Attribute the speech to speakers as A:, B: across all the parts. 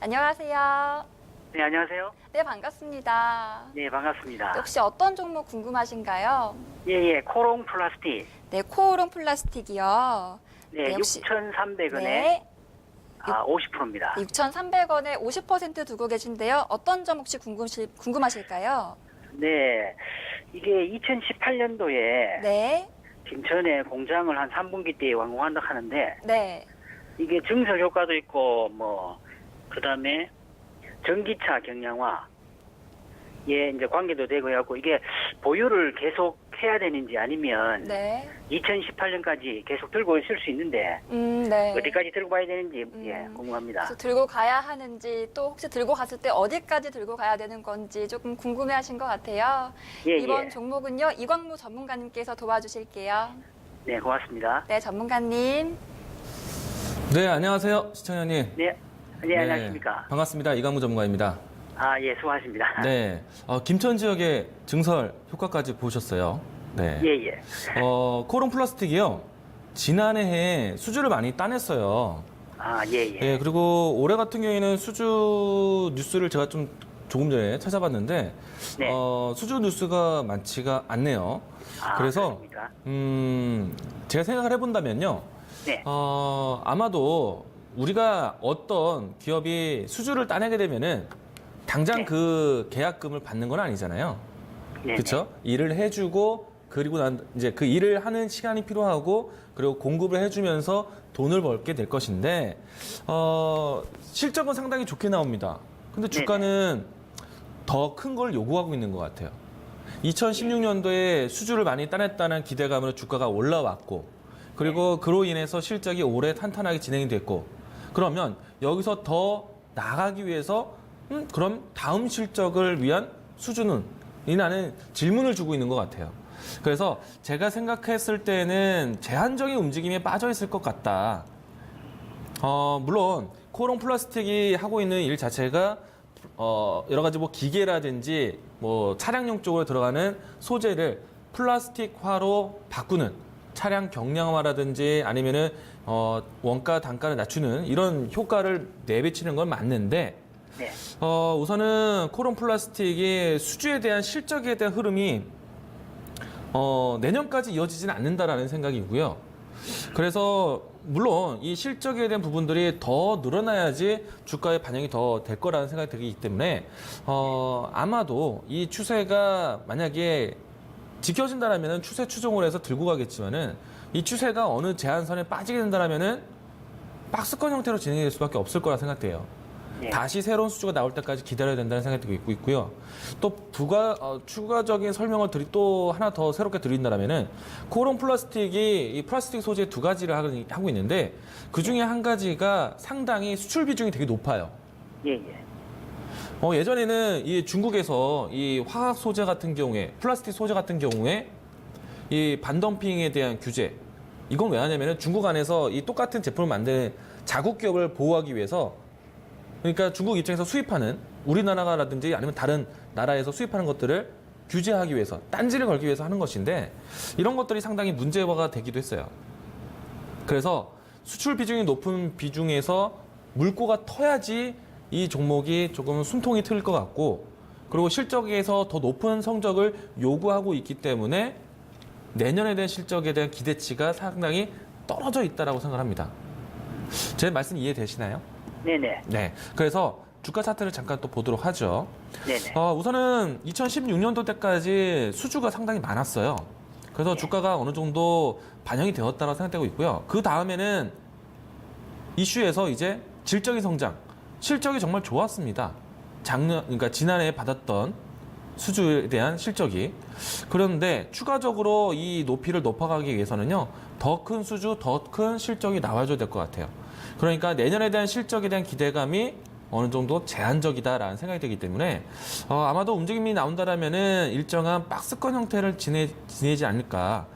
A: 안녕하세요.
B: 네, 안녕하세요.
A: 네, 반갑습니다.
B: 네, 반갑습니다.
A: 혹시 어떤 종목 궁금하신가요?
B: 예, 코롱 플라스틱.
A: 네, 코오롱 플라스틱이요.
B: 네,
A: 혹시
B: 6,300원에
A: 네,
B: 50%입니다.
A: 6,300원에 50% 두고 계신데요. 어떤 점 혹시 궁금하실까요?
B: 네, 이게 2018년도에
A: 네,
B: 김천에 공장을 한 3분기 때 완공한다 하는데,
A: 네,
B: 이게 증설 효과도 있고, 그 다음에 전기차 경량화, 예, 이제 관계도 되고 해갖고, 이게 보유를 계속 해야 되는지 아니면
A: 네,
B: 2018년까지 계속 들고 있을 수 있는데,
A: 네.
B: 어디까지 들고 가야 되는지, 예, 궁금합니다.
A: 그래서 들고 가야 하는지 또 혹시 들고 갔을 때 어디까지 들고 가야 되는 건지 조금 궁금해하신 것 같아요.
B: 예,
A: 이번
B: 예.
A: 종목은요, 이광무 전문가님께서 도와주실게요.
B: 네, 고맙습니다.
A: 네, 전문가님.
C: 네, 안녕하세요, 시청자님.
B: 네, 안녕하십니까.
C: 반갑습니다. 이광무 전문가입니다.
B: 아, 예, 수고하십니다.
C: 네, 김천 지역의 증설 효과까지 보셨어요. 네.
B: 예, 예.
C: 코롱 플라스틱이요. 지난해에 수주를 많이 따냈어요.
B: 아, 예, 예.
C: 예, 그리고 올해 같은 경우에는 수주 뉴스를 제가 좀 조금 전에 찾아봤는데,
B: 네.
C: 수주 뉴스가 많지가 않네요.
B: 아,
C: 그래서,
B: 그렇습니까?
C: 제가 생각을 해본다면요.
B: 네.
C: 아마도 우리가 어떤 기업이 수주를 따내게 되면은 당장
B: 네.
C: 그 계약금을 받는 건 아니잖아요.
B: 네.
C: 그렇죠? 일을 해주고 그리고 난 이제 그 일을 하는 시간이 필요하고 그리고 공급을 해주면서 돈을 벌게 될 것인데 실적은 상당히 좋게 나옵니다. 근데 주가는 더 큰 걸 요구하고 있는 것 같아요. 2016년도에 수주를 많이 따냈다는 기대감으로 주가가 올라왔고 그리고 그로 인해서 실적이 올해 탄탄하게 진행이 됐고 그러면 여기서 더 나가기 위해서 그럼 다음 실적을 위한 수준은? 이라는 질문을 주고 있는 것 같아요. 그래서 제가 생각했을 때는 제한적인 움직임에 빠져 있을 것 같다. 물론 코롱 플라스틱이 하고 있는 일 자체가 여러 가지 뭐 기계라든지 뭐 차량용 쪽으로 들어가는 소재를 플라스틱화로 바꾸는 차량 경량화라든지 아니면은 원가 단가를 낮추는 이런 효과를 내비치는 건 맞는데
B: 네.
C: 우선은 코롱 플라스틱이 수주에 대한 실적에 대한 흐름이 내년까지 이어지지는 않는다라는 생각이고요. 그래서 물론 이 실적에 대한 부분들이 더 늘어나야지 주가에 반영이 더 될 거라는 생각이 들기 때문에 아마도 이 추세가 만약에 지켜진다라면은 추세 추종을 해서 들고 가겠지만은 이 추세가 어느 제한선에 빠지게 된다라면은 박스권 형태로 진행될 수밖에 없을 거라 생각돼요.
B: 네.
C: 다시 새로운 수주가 나올 때까지 기다려야 된다는 생각이 들고 있고요. 또 추가적인 설명을 또 하나 더 새롭게 드린다면은 코롱 플라스틱이 이 플라스틱 소재 두 가지를 하고 있는데 그 중에 한 가지가 상당히 수출 비중이 되게 높아요.
B: 예, 예.
C: 예전에는 이 중국에서 이 화학 소재 같은 경우에 플라스틱 소재 같은 경우에 이 반덤핑에 대한 규제 이건 왜 하냐면은 중국 안에서 이 똑같은 제품을 만드는 자국 기업을 보호하기 위해서 그러니까 중국 입장에서 수입하는 우리나라라든지 아니면 다른 나라에서 수입하는 것들을 규제하기 위해서 딴지를 걸기 위해서 하는 것인데 이런 것들이 상당히 문제화가 되기도 했어요. 그래서 수출 비중이 높은 비중에서 물꼬가 터야지 이 종목이 조금 숨통이 트일 것 같고 그리고 실적에서 더 높은 성적을 요구하고 있기 때문에 내년에 대한 실적에 대한 기대치가 상당히 떨어져 있다고 생각합니다. 제 말씀 이해되시나요?
B: 네네.
C: 네. 그래서 주가 차트를 잠깐 또 보도록 하죠.
B: 네네.
C: 우선은 2016년도 때까지 수주가 상당히 많았어요. 그래서 주가가 어느 정도 반영이 되었다고 생각되고 있고요. 그 다음에는 이슈에서 이제 질적인 성장, 실적이 정말 좋았습니다. 그러니까 지난해 받았던 수주에 대한 실적이. 그런데 추가적으로 이 높이를 높아가기 위해서는요, 더 큰 수주, 더 큰 실적이 나와줘야 될 것 같아요. 그러니까 내년에 대한 실적에 대한 기대감이 어느 정도 제한적이다라는 생각이 들기 때문에 아마도 움직임이 나온다라면은 일정한 박스권 형태를 지내지 않을까.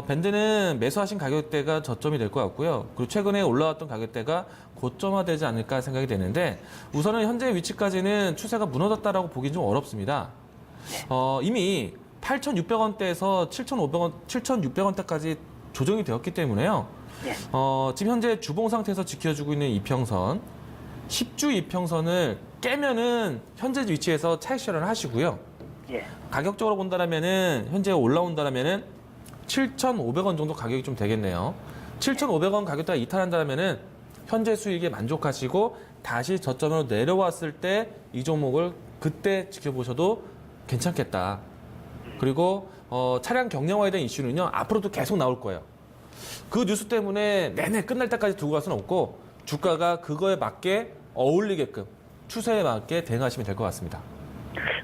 C: 밴드는 매수하신 가격대가 저점이 될 것 같고요. 그리고 최근에 올라왔던 가격대가 고점화되지 않을까 생각이 되는데 우선은 현재 위치까지는 추세가 무너졌다라고 보기 좀 어렵습니다. 이미 8,600원대에서 7,500원, 7,600원대까지 조정이 되었기 때문에요.
B: 네.
C: 지금 현재 주봉 상태에서 지켜주고 있는 이평선 10주 이평선을 깨면은 현재 위치에서 차익 실현을 하시고요.
B: 예.
C: 가격적으로 본다면은 현재 올라온다면은 7,500원 정도 가격이 좀 되겠네요. 7,500원 가격대가 이탈한다면은 현재 수익에 만족하시고 다시 저점으로 내려왔을 때 이 종목을 그때 지켜보셔도 괜찮겠다. 그리고 차량 경량화에 대한 이슈는요 앞으로도 계속 나올 거예요. 그 뉴스 때문에 내내 끝날 때까지 두고 갈 수는 없고 주가가 그거에 맞게 어울리게끔 추세에 맞게 대응하시면 될 것 같습니다.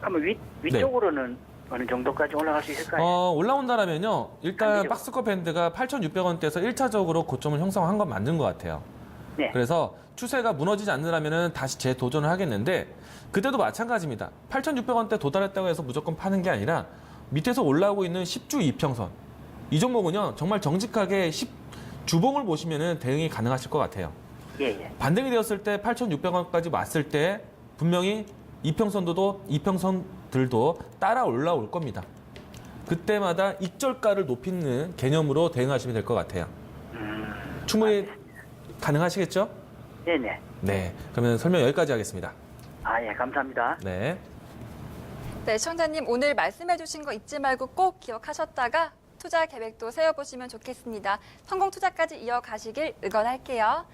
B: 그러면 위쪽으로는 어느 정도까지 올라갈 수 있을까요?
C: 올라온다라면요 일단
B: 단기적으로.
C: 박스권 밴드가 8,600원대에서 1차적으로 고점을 형성한 건 맞는 것 같아요.
B: 네.
C: 그래서 추세가 무너지지 않으려면 다시 재도전을 하겠는데 그때도 마찬가지입니다. 8,600원대 도달했다고 해서 무조건 파는 게 아니라 밑에서 올라오고 있는 10주 이평선 이 종목은요 정말 정직하게 주봉을 보시면 대응이 가능하실 것 같아요.
B: 예, 예.
C: 반등이 되었을 때 8,600원까지 왔을 때 분명히 이평선들도 따라 올라올 겁니다. 그때마다 익절가를 높이는 개념으로 대응하시면 될 것 같아요. 충분히 가능하시겠죠?
B: 네네.
C: 네. 그러면 설명 여기까지 하겠습니다.
B: 예, 감사합니다.
C: 네.
A: 네, 시청자님 오늘 말씀해주신 거 잊지 말고 꼭 기억하셨다가 투자 계획도 세워보시면 좋겠습니다. 성공 투자까지 이어가시길 응원할게요.